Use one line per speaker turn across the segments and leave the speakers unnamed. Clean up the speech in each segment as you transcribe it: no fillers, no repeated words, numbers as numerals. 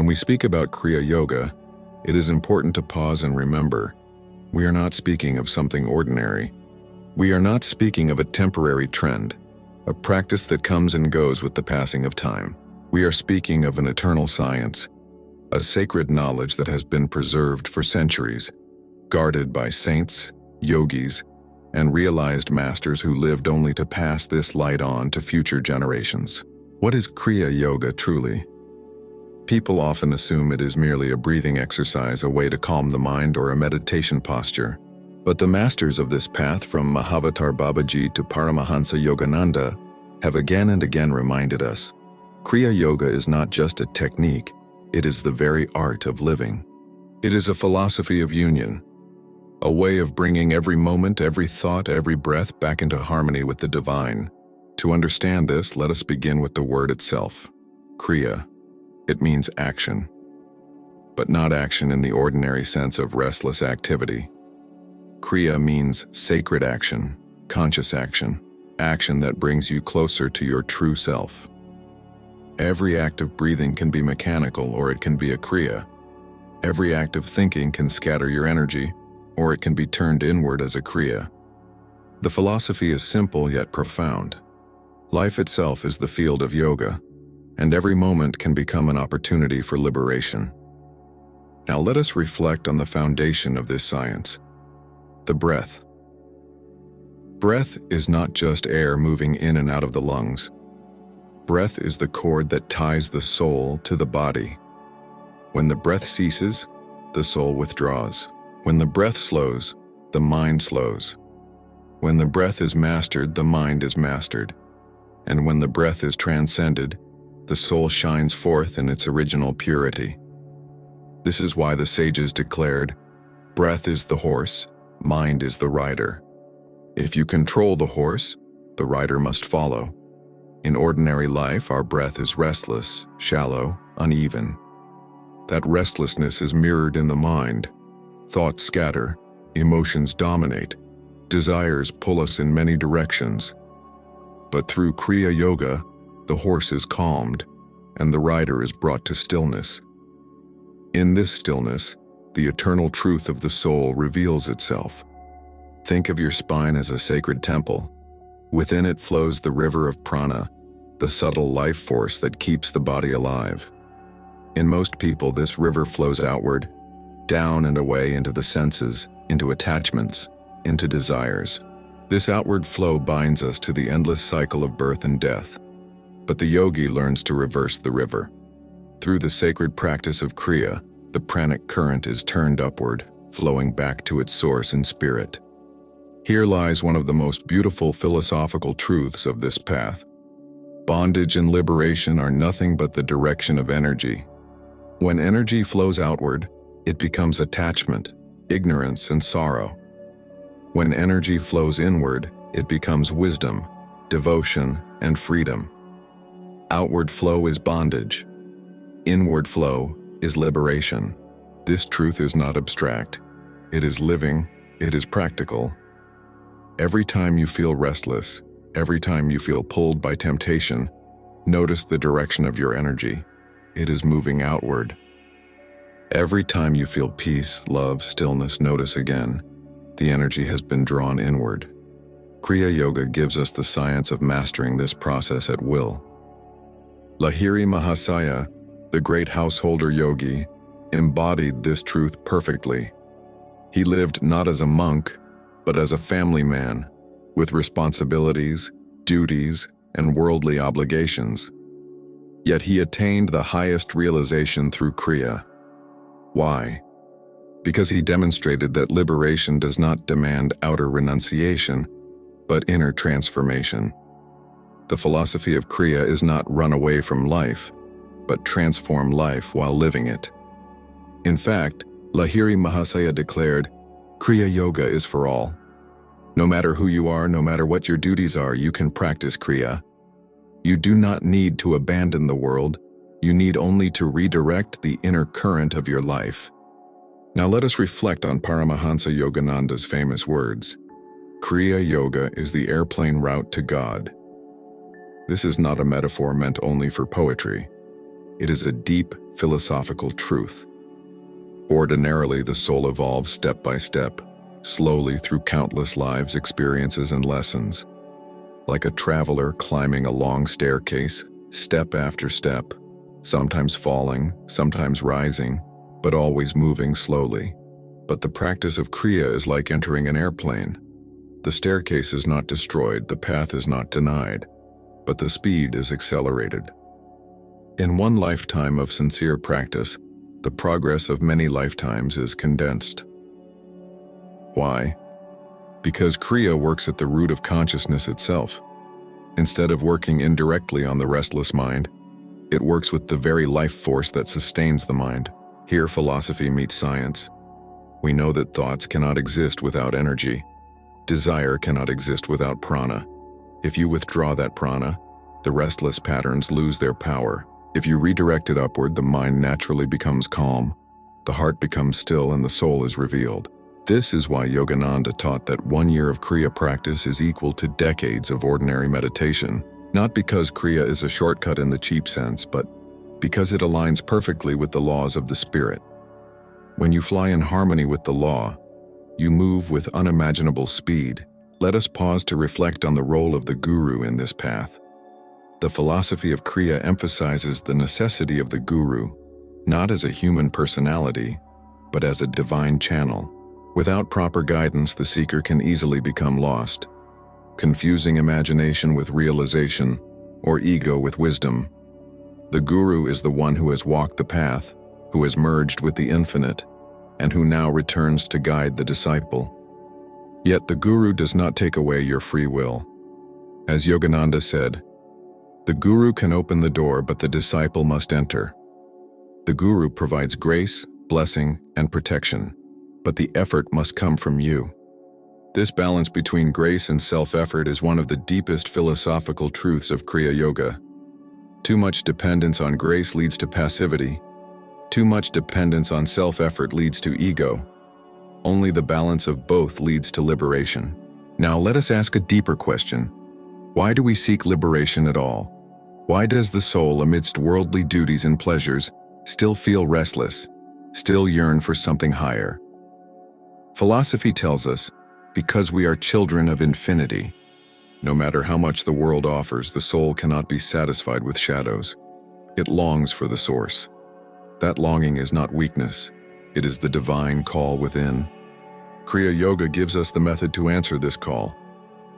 When we speak about Kriya Yoga, it is important to pause and remember, we are not speaking of something ordinary. We are not speaking of a temporary trend, a practice that comes and goes with the passing of time. We are speaking of an eternal science, a sacred knowledge that has been preserved for centuries, guarded by saints, yogis, and realized masters who lived only to pass this light on to future generations. What is Kriya Yoga truly? People often assume it is merely a breathing exercise, a way to calm the mind, or a meditation posture. But the masters of this path, from Mahavatar Babaji to Paramahansa Yogananda, have again and again reminded us, Kriya Yoga is not just a technique, it is the very art of living. It is a philosophy of union, a way of bringing every moment, every thought, every breath back into harmony with the divine. To understand this, let us begin with the word itself, Kriya. It means action, but not action in the ordinary sense of restless activity. Kriya means sacred action, conscious action, action that brings you closer to your true self. Every act of breathing can be mechanical, or it can be a Kriya. Every act of thinking can scatter your energy, or it can be turned inward as a Kriya. The philosophy is simple yet profound. Life itself is the field of yoga, and every moment can become an opportunity for liberation. Now let us reflect on the foundation of this science, the breath. Breath is not just air moving in and out of the lungs. Breath is the cord that ties the soul to the body. When the breath ceases, the soul withdraws. When the breath slows, the mind slows. When the breath is mastered, the mind is mastered. And when the breath is transcended, the soul shines forth in its original purity. This is why the sages declared, breath is the horse, mind is the rider. If you control the horse, the rider must follow. In ordinary life, our breath is restless, shallow, uneven. That restlessness is mirrored in the mind. Thoughts scatter, emotions dominate, desires pull us in many directions. But through Kriya Yoga, the horse is calmed, and the rider is brought to stillness. In this stillness, the eternal truth of the soul reveals itself. Think of your spine as a sacred temple. Within it flows the river of prana, the subtle life force that keeps the body alive. In most people, this river flows outward, down and away into the senses, into attachments, into desires. This outward flow binds us to the endless cycle of birth and death. But the yogi learns to reverse the river. Through the sacred practice of Kriya, the pranic current is turned upward, flowing back to its source in spirit. Here lies one of the most beautiful philosophical truths of this path. Bondage and liberation are nothing but the direction of energy. When energy flows outward, it becomes attachment, ignorance, and sorrow. When energy flows inward, it becomes wisdom, devotion, and freedom. Outward flow is bondage. Inward flow is liberation. This truth is not abstract. It is living, it is practical. Every time you feel restless, every time you feel pulled by temptation, notice the direction of your energy. It is moving outward. Every time you feel peace, love, stillness, notice again, the energy has been drawn inward. Kriya Yoga gives us the science of mastering this process at will. Lahiri Mahasaya, the great householder yogi, embodied this truth perfectly. He lived not as a monk, but as a family man, with responsibilities, duties, and worldly obligations. Yet he attained the highest realization through Kriya. Why? Because he demonstrated that liberation does not demand outer renunciation, but inner transformation. The philosophy of Kriya is not run away from life, but transform life while living it. In fact, Lahiri Mahasaya declared, Kriya Yoga is for all. No matter who you are, no matter what your duties are, you can practice Kriya. You do not need to abandon the world, you need only to redirect the inner current of your life. Now let us reflect on Paramahansa Yogananda's famous words. Kriya Yoga is the airplane route to God. This is not a metaphor meant only for poetry. It is a deep philosophical truth. Ordinarily, the soul evolves step by step, slowly through countless lives, experiences, and lessons. Like a traveler climbing a long staircase, step after step, sometimes falling, sometimes rising, but always moving slowly. But the practice of Kriya is like entering an airplane. The staircase is not destroyed, the path is not denied, but the speed is accelerated. In one lifetime of sincere practice, the progress of many lifetimes is condensed. Why? Because Kriya works at the root of consciousness itself. Instead of working indirectly on the restless mind, it works with the very life force that sustains the mind. Here philosophy meets science. We know that thoughts cannot exist without energy. Desire cannot exist without prana. If you withdraw that prana, the restless patterns lose their power. If you redirect it upward, the mind naturally becomes calm, the heart becomes still, and the soul is revealed. This is why Yogananda taught that 1 year of Kriya practice is equal to decades of ordinary meditation, not because Kriya is a shortcut in the cheap sense, but because it aligns perfectly with the laws of the spirit. When you fly in harmony with the law, you move with unimaginable speed. Let us pause to reflect on the role of the guru in this path. The philosophy of Kriya emphasizes the necessity of the guru, not as a human personality, but as a divine channel. Without proper guidance, the seeker can easily become lost, confusing imagination with realization, or ego with wisdom. The guru is the one who has walked the path, who has merged with the infinite, and who now returns to guide the disciple. Yet the guru does not take away your free will. As Yogananda said, the guru can open the door, but the disciple must enter. The guru provides grace, blessing, and protection, but the effort must come from you. This balance between grace and self-effort is one of the deepest philosophical truths of Kriya Yoga. Too much dependence on grace leads to passivity. Too much dependence on self-effort leads to ego. Only the balance of both leads to liberation. Now let us ask a deeper question. Why do we seek liberation at all? Why does the soul, amidst worldly duties and pleasures, still feel restless, still yearn for something higher? Philosophy tells us, because we are children of infinity. No matter how much the world offers, the soul cannot be satisfied with shadows. It longs for the source. That longing is not weakness, it is the divine call within. Kriya Yoga gives us the method to answer this call.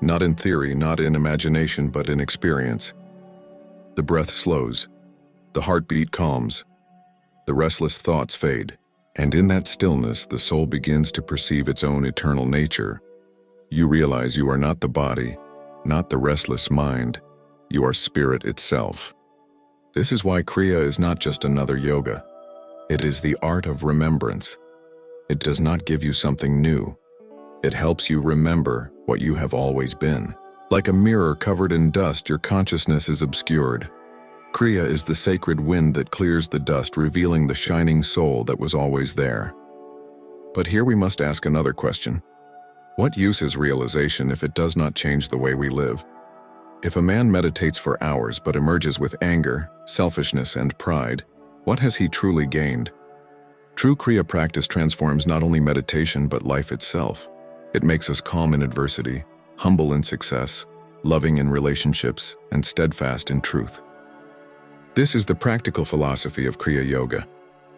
Not in theory, not in imagination, but in experience. The breath slows, the heartbeat calms, the restless thoughts fade, and in that stillness the soul begins to perceive its own eternal nature. You realize you are not the body, not the restless mind, you are spirit itself. This is why Kriya is not just another yoga. It is the art of remembrance. It does not give you something new. It helps you remember what you have always been. Like a mirror covered in dust, your consciousness is obscured. Kriya is the sacred wind that clears the dust, revealing the shining soul that was always there. But here we must ask another question. What use is realization if it does not change the way we live? If a man meditates for hours but emerges with anger, selfishness, and pride, what has he truly gained? True Kriya practice transforms not only meditation but life itself. It makes us calm in adversity, humble in success, loving in relationships, and steadfast in truth. This is the practical philosophy of Kriya Yoga.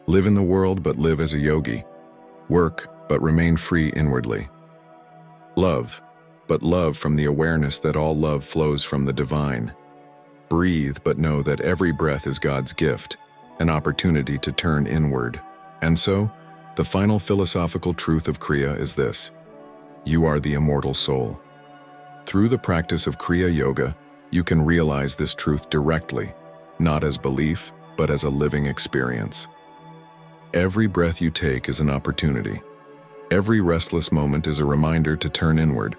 Live in the world but live as a yogi. Work but remain free inwardly. Love, but love from the awareness that all love flows from the divine. Breathe, but know that every breath is God's gift, an opportunity to turn inward. And so, the final philosophical truth of Kriya is this: you are the immortal soul. Through the practice of Kriya Yoga, you can realize this truth directly, not as belief, but as a living experience. Every breath you take is an opportunity. Every restless moment is a reminder to turn inward.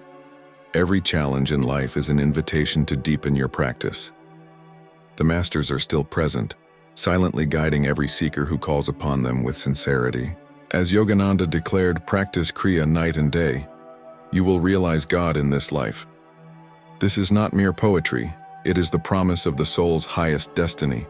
Every challenge in life is an invitation to deepen your practice. The masters are still present, silently guiding every seeker who calls upon them with sincerity. As Yogananda declared, practice Kriya night and day. You will realize God in this life. This is not mere poetry, it is the promise of the soul's highest destiny.